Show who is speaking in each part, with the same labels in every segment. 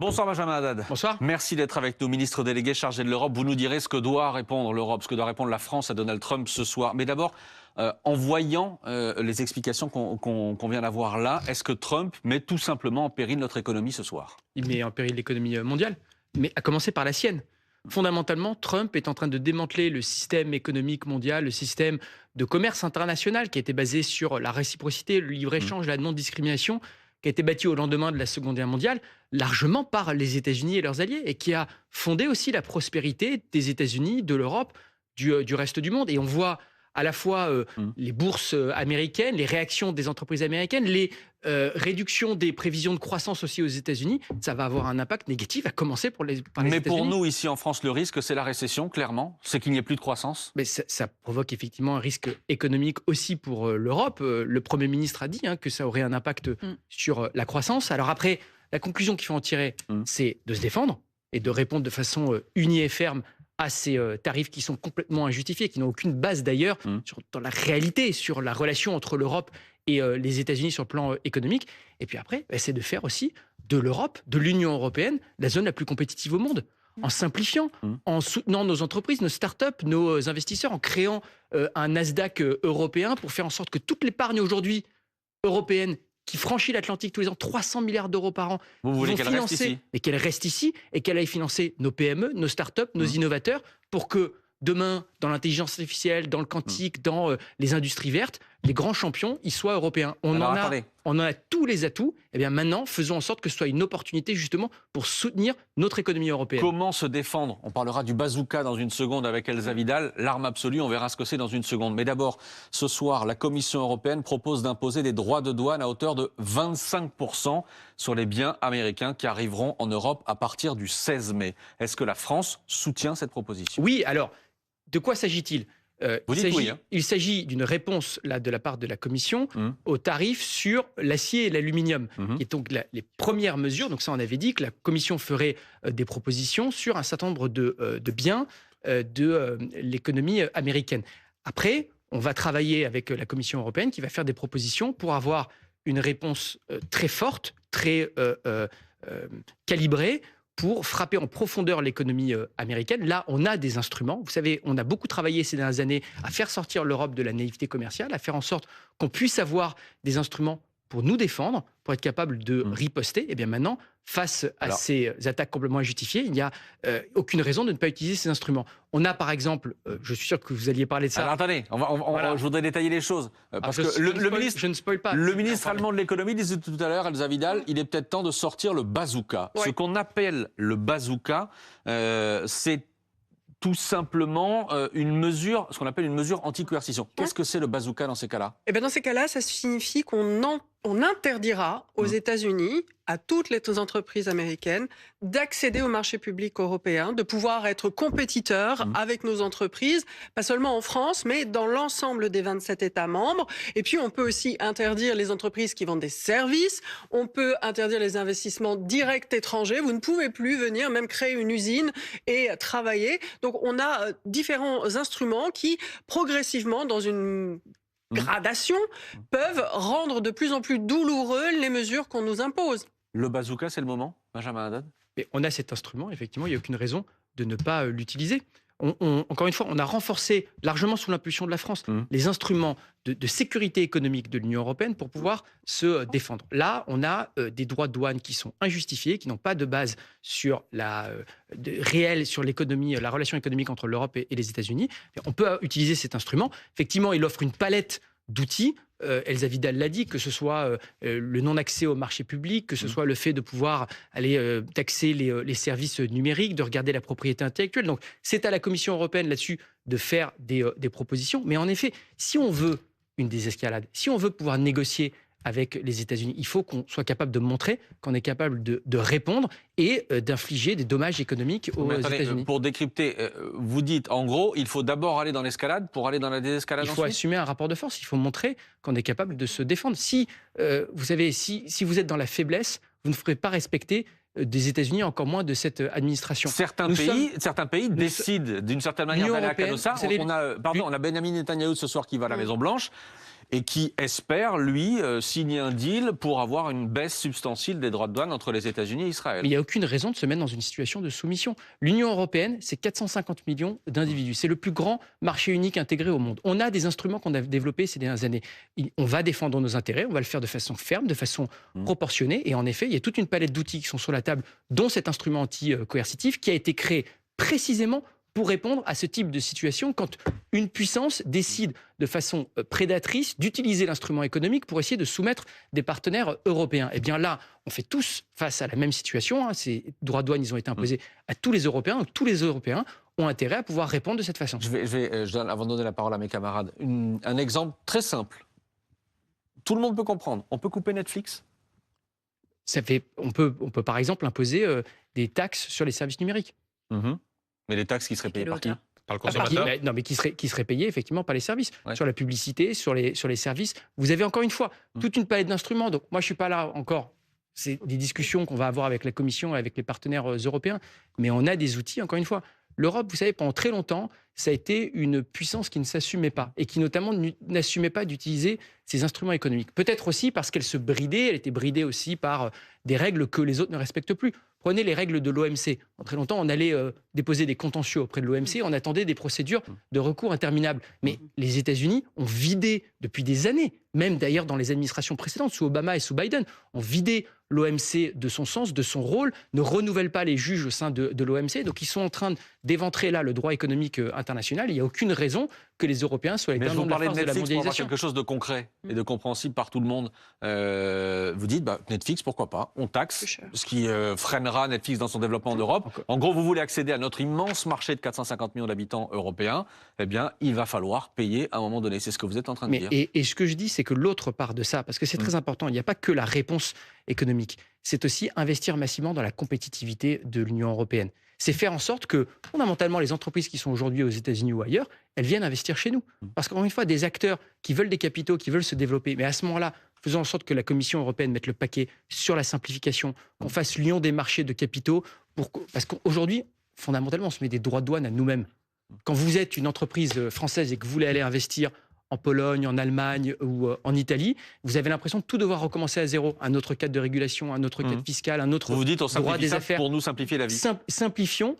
Speaker 1: Bonsoir Benjamin Haddad.
Speaker 2: Bonsoir.
Speaker 1: Merci d'être avec nous, ministre délégué chargé de l'Europe. Vous nous direz ce que doit répondre l'Europe, ce que doit répondre la France à Donald Trump ce soir. Mais d'abord, en voyant les explications qu'on vient d'avoir là, est-ce que Trump met tout simplement en péril notre économie ce soir?
Speaker 2: Il met en péril l'économie mondiale, mais à commencer par la sienne. Fondamentalement, Trump est en train de démanteler le système économique mondial, le système de commerce international qui a été basé sur la réciprocité, le libre-échange, la non-discrimination, qui a été bâti au lendemain de la Seconde Guerre mondiale, largement par les États-Unis et leurs alliés, et qui a fondé aussi la prospérité des États-Unis, de l'Europe, du reste du monde. Et on voit à la fois les bourses américaines, les réactions des entreprises américaines, les réductions des prévisions de croissance aussi aux États-Unis. Ça va avoir un impact négatif, à commencer par les États-Unis.
Speaker 1: Mais pour nous, ici en France, le risque, c'est la récession, clairement. C'est qu'il n'y ait plus de croissance.
Speaker 2: Mais ça provoque effectivement un risque économique aussi pour l'Europe. Le Premier ministre a dit que ça aurait un impact sur la croissance. Alors après, la conclusion qu'il faut en tirer, c'est de se défendre et de répondre de façon unie et ferme à ces tarifs qui sont complètement injustifiés, qui n'ont aucune base d'ailleurs dans la réalité, sur la relation entre l'Europe et les États-Unis sur le plan économique. Et puis après, c'est de faire aussi de l'Europe, de l'Union européenne, la zone la plus compétitive au monde, en simplifiant, en soutenant nos entreprises, nos start-up, nos investisseurs, en créant un Nasdaq européen pour faire en sorte que toute l'épargne aujourd'hui européenne qui franchit l'Atlantique tous les ans, 300 milliards d'euros par an,
Speaker 1: Vous voulez qu'elle reste ici?
Speaker 2: et qu'elle reste ici, et qu'elle aille financer nos PME, nos startups, nos innovateurs, pour que demain, dans l'intelligence artificielle, dans le quantique, dans les industries vertes, les grands champions, ils soient européens. On en a tous les atouts. Et bien maintenant, faisons en sorte que ce soit une opportunité justement pour soutenir notre économie européenne.
Speaker 1: Comment se défendre? On parlera du bazooka dans une seconde avec Elsa Vidal, l'arme absolue, on verra ce que c'est dans une seconde. Mais d'abord, ce soir, la Commission européenne propose d'imposer des droits de douane à hauteur de 25% sur les biens américains qui arriveront en Europe à partir du 16 mai. Est-ce que la France soutient cette proposition?
Speaker 2: Oui, alors, de quoi s'agit-il? Il s'agit d'une réponse de la part de la Commission aux tarifs sur l'acier et l'aluminium, qui est donc les premières mesures. Donc ça, on avait dit que la Commission ferait des propositions sur un certain nombre de biens de l'économie américaine. Après, on va travailler avec la Commission européenne qui va faire des propositions pour avoir une réponse très forte, très calibrée, pour frapper en profondeur l'économie américaine. Là, on a des instruments. Vous savez, on a beaucoup travaillé ces dernières années à faire sortir l'Europe de la naïveté commerciale, à faire en sorte qu'on puisse avoir des instruments pour nous défendre, pour être capable de riposter. Et bien maintenant, face à ces attaques complètement injustifiées, il n'y a aucune raison de ne pas utiliser ces instruments. On a par exemple, je suis sûr que vous alliez parler de ça.
Speaker 1: Alors attendez, je voudrais détailler les choses. Parce que
Speaker 2: je ne spoil pas.
Speaker 1: Le ministre allemand de l'économie disait tout à l'heure, Elsa Vidal, il est peut-être temps de sortir le bazooka.
Speaker 3: Ouais.
Speaker 1: Ce qu'on appelle le bazooka, c'est tout simplement une mesure, ce qu'on appelle une mesure anti-coercition. Qu'est-ce que c'est le bazooka dans ces cas-là?
Speaker 3: Et dans ces cas-là, ça signifie on interdira aux États-Unis, à toutes les entreprises américaines, d'accéder au marché public européen, de pouvoir être compétiteurs avec nos entreprises, pas seulement en France, mais dans l'ensemble des 27 États membres. Et puis, on peut aussi interdire les entreprises qui vendent des services. On peut interdire les investissements directs étrangers. Vous ne pouvez plus venir même créer une usine et travailler. Donc, on a différents instruments qui, progressivement, dans une gradation, peuvent rendre de plus en plus douloureux les mesures qu'on nous impose.
Speaker 1: Le bazooka, c'est le moment, Benjamin Haddad?
Speaker 2: Mais on a cet instrument, effectivement, il n'y a aucune raison de ne pas l'utiliser. Encore une fois, on a renforcé largement sous l'impulsion de la France les instruments de sécurité économique de l'Union européenne pour pouvoir se défendre. Là, on a des droits de douane qui sont injustifiés, qui n'ont pas de base sur réelle sur l'économie, la relation économique entre l'Europe et les États-Unis. On peut utiliser cet instrument. Effectivement, il offre une palette d'outils. Elsa Vidal l'a dit, que ce soit le non-accès au marché public, que ce soit le fait de pouvoir aller taxer les services numériques, de regarder la propriété intellectuelle. Donc, c'est à la Commission européenne là-dessus de faire des propositions. Mais en effet, si on veut une désescalade, si on veut pouvoir négocier avec les États-Unis, il faut qu'on soit capable de montrer qu'on est capable de répondre et d'infliger des dommages économiques aux États-Unis.
Speaker 1: Pour décrypter, vous dites en gros, il faut d'abord aller dans l'escalade pour aller dans la désescalade ensuite?
Speaker 2: Il faut assumer un rapport de force, il faut montrer qu'on est capable de se défendre. Si, vous savez, si vous êtes dans la faiblesse, vous ne ferez pas respecter des États-Unis, encore moins de cette administration.
Speaker 1: Certains pays décident d'une certaine manière d'aller à Canossa. On a Benjamin Netanyahou ce soir qui va à la Maison-Blanche. et qui espère, lui, signer un deal pour avoir une baisse substantielle des droits de douane entre les États-Unis et Israël.
Speaker 2: Mais il n'y a aucune raison de se mettre dans une situation de soumission. L'Union européenne, c'est 450 millions d'individus. C'est le plus grand marché unique intégré au monde. On a des instruments qu'on a développés ces dernières années. On va défendre nos intérêts, on va le faire de façon ferme, de façon proportionnée. Et en effet, il y a toute une palette d'outils qui sont sur la table, dont cet instrument anti-coercitif qui a été créé précisément pour répondre à ce type de situation quand une puissance décide de façon prédatrice d'utiliser l'instrument économique pour essayer de soumettre des partenaires européens. Et bien là, on fait tous face à la même situation. Ces droits de douane, ils ont été imposés à tous les Européens. Donc tous les Européens ont intérêt à pouvoir répondre de cette façon.
Speaker 1: Je donne, avant de donner la parole à mes camarades, un exemple très simple. Tout le monde peut comprendre. On peut couper Netflix ?
Speaker 2: On peut par exemple imposer des taxes sur les services numériques.
Speaker 1: Mais les taxes qui seraient payées par qui ?
Speaker 4: Par le consommateur.
Speaker 2: Non, mais qui seraient payées effectivement par les services, sur la publicité, sur les services. Vous avez encore une fois toute une palette d'instruments. Donc moi, je ne suis pas là encore. C'est des discussions qu'on va avoir avec la Commission et avec les partenaires européens. Mais on a des outils, encore une fois. L'Europe, vous savez, pendant très longtemps, ça a été une puissance qui ne s'assumait pas et qui notamment n'assumait pas d'utiliser ces instruments économiques. Peut-être aussi parce qu'elle se bridait, elle était bridée aussi par des règles que les autres ne respectent plus. Prenez les règles de l'OMC. En très longtemps, on allait déposer des contentieux auprès de l'OMC, on attendait des procédures de recours interminables. Mais les États-Unis ont vidé depuis des années, même d'ailleurs dans les administrations précédentes, sous Obama et sous Biden, ont vidé l'OMC de son sens, de son rôle, ne renouvellent pas les juges au sein de l'OMC. Donc ils sont en train d'éventrer là le droit économique international. Il n'y a aucune raison que les Européens soient les tenants de la force de la mondialisation.
Speaker 1: Pour avoir quelque chose de concret et de compréhensible par tout le monde, vous dites Netflix, pourquoi pas ? On taxe, ce qui freinera Netflix dans son développement en Europe. En gros, vous voulez accéder à notre immense marché de 450 millions d'habitants européens, eh bien, il va falloir payer à un moment donné. C'est ce que vous êtes en train de dire.
Speaker 2: Et ce que je dis, c'est que l'autre part de ça, parce que c'est très important, il n'y a pas que la réponse économique, c'est aussi investir massivement dans la compétitivité de l'Union européenne. C'est faire en sorte que, fondamentalement, les entreprises qui sont aujourd'hui aux États-Unis ou ailleurs, elles viennent investir chez nous. Parce qu'encore une fois, des acteurs qui veulent des capitaux, qui veulent se développer, mais à ce moment-là, faisons en sorte que la Commission européenne mette le paquet sur la simplification, qu'on fasse l'union des marchés de capitaux, parce qu'aujourd'hui, fondamentalement, on se met des droits de douane à nous-mêmes. Quand vous êtes une entreprise française et que vous voulez aller investir en Pologne, en Allemagne ou en Italie, vous avez l'impression de tout devoir recommencer à zéro. Un autre cadre de régulation, un autre cadre fiscal, un autre
Speaker 1: vous dites, on
Speaker 2: droit des affaires.
Speaker 1: Pour nous simplifier la vie.
Speaker 2: Simplifions,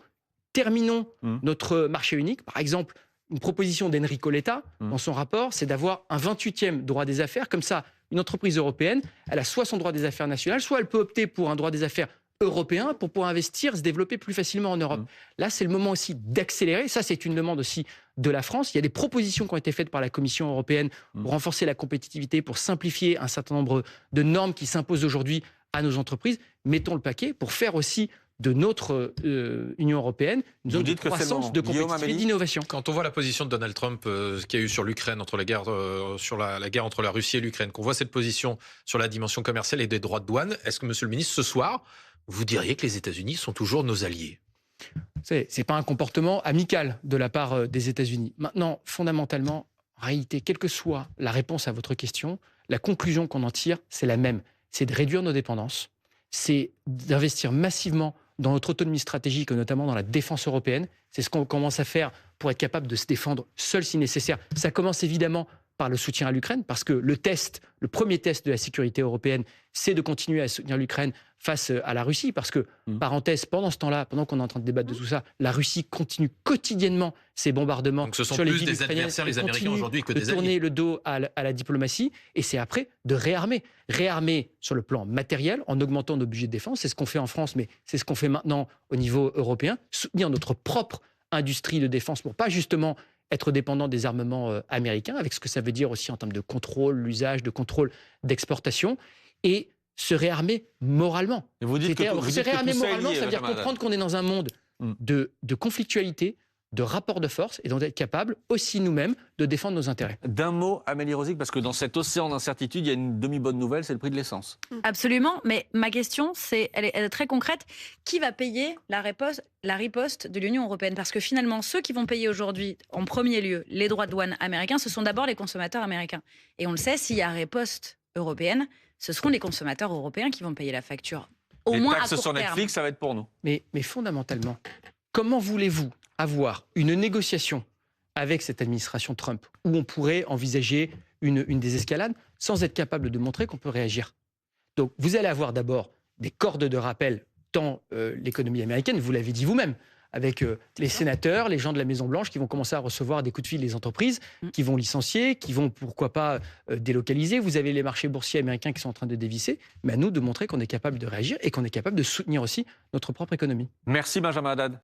Speaker 2: terminons notre marché unique. Par exemple, une proposition d'Enrico Letta dans son rapport, c'est d'avoir un 28e droit des affaires. Comme ça, une entreprise européenne, elle a soit son droit des affaires national, soit elle peut opter pour un droit des affaires européen pour pouvoir investir, se développer plus facilement en Europe. Là, c'est le moment aussi d'accélérer. Ça, c'est une demande aussi de la France. Il y a des propositions qui ont été faites par la Commission européenne pour renforcer la compétitivité, pour simplifier un certain nombre de normes qui s'imposent aujourd'hui à nos entreprises. Mettons le paquet pour faire aussi de notre Union européenne une zone de croissance, de compétitivité, d'innovation.
Speaker 4: Quand on voit la position de Donald Trump qu'il y a eu sur l'Ukraine, entre la guerre, sur la guerre entre la Russie et l'Ukraine, qu'on voit cette position sur la dimension commerciale et des droits de douane, est-ce que, Monsieur le Ministre, ce soir, vous diriez que les États-Unis sont toujours nos alliés?
Speaker 2: C'est pas un comportement amical de la part des États-Unis. Maintenant, fondamentalement, en réalité, quelle que soit la réponse à votre question, la conclusion qu'on en tire, c'est la même. C'est de réduire nos dépendances, c'est d'investir massivement dans notre autonomie stratégique, notamment dans la défense européenne. C'est ce qu'on commence à faire pour être capable de se défendre seul si nécessaire. Ça commence évidemment par le soutien à l'Ukraine, parce que le premier test de la sécurité européenne, c'est de continuer à soutenir l'Ukraine face à la Russie, parce que, parenthèse, pendant ce temps-là, pendant qu'on est en train de débattre de tout ça, la Russie continue quotidiennement ses bombardements.
Speaker 4: Donc ce sont
Speaker 2: sur les
Speaker 4: plus
Speaker 2: villes
Speaker 4: des adversaires, les Américains aujourd'hui, que des alliés.
Speaker 2: De tourner le dos à la diplomatie, et c'est après de réarmer. Réarmer sur le plan matériel, en augmentant nos budgets de défense, c'est ce qu'on fait en France, mais c'est ce qu'on fait maintenant au niveau européen, soutenir notre propre industrie de défense pour pas justement être dépendant des armements américains, avec ce que ça veut dire aussi en termes de contrôle, l'usage, de contrôle d'exportation, et se réarmer moralement.
Speaker 1: Et vous dites
Speaker 2: se réarmer moralement,
Speaker 1: lié,
Speaker 2: ça veut dire comprendre qu'on est dans un monde de conflictualité, de rapport de force, et d'en être capable aussi nous-mêmes de défendre nos intérêts.
Speaker 1: D'un mot, Amélie Rosic, parce que dans cet océan d'incertitude, il y a une demi-bonne nouvelle, c'est le prix de l'essence.
Speaker 5: Absolument, mais ma question, elle est très concrète. Qui va payer la riposte de l'Union européenne? Parce que finalement, ceux qui vont payer aujourd'hui, en premier lieu, les droits de douane américains, ce sont d'abord les consommateurs américains. Et on le sait, s'il y a riposte européenne, ce seront les consommateurs européens qui vont payer la facture. Au moins à court terme. Les taxes sur
Speaker 1: Netflix, ça va être pour nous.
Speaker 2: Mais fondamentalement, comment voulez-vous avoir une négociation avec cette administration Trump où on pourrait envisager une désescalade sans être capable de montrer qu'on peut réagir. Donc vous allez avoir d'abord des cordes de rappel dans l'économie américaine, vous l'avez dit vous-même, avec les sénateurs, les gens de la Maison-Blanche qui vont commencer à recevoir des coups de fil des entreprises, qui vont licencier, qui vont, pourquoi pas, délocaliser. Vous avez les marchés boursiers américains qui sont en train de dévisser. Mais à nous de montrer qu'on est capable de réagir et qu'on est capable de soutenir aussi notre propre économie.
Speaker 1: Merci Benjamin Haddad.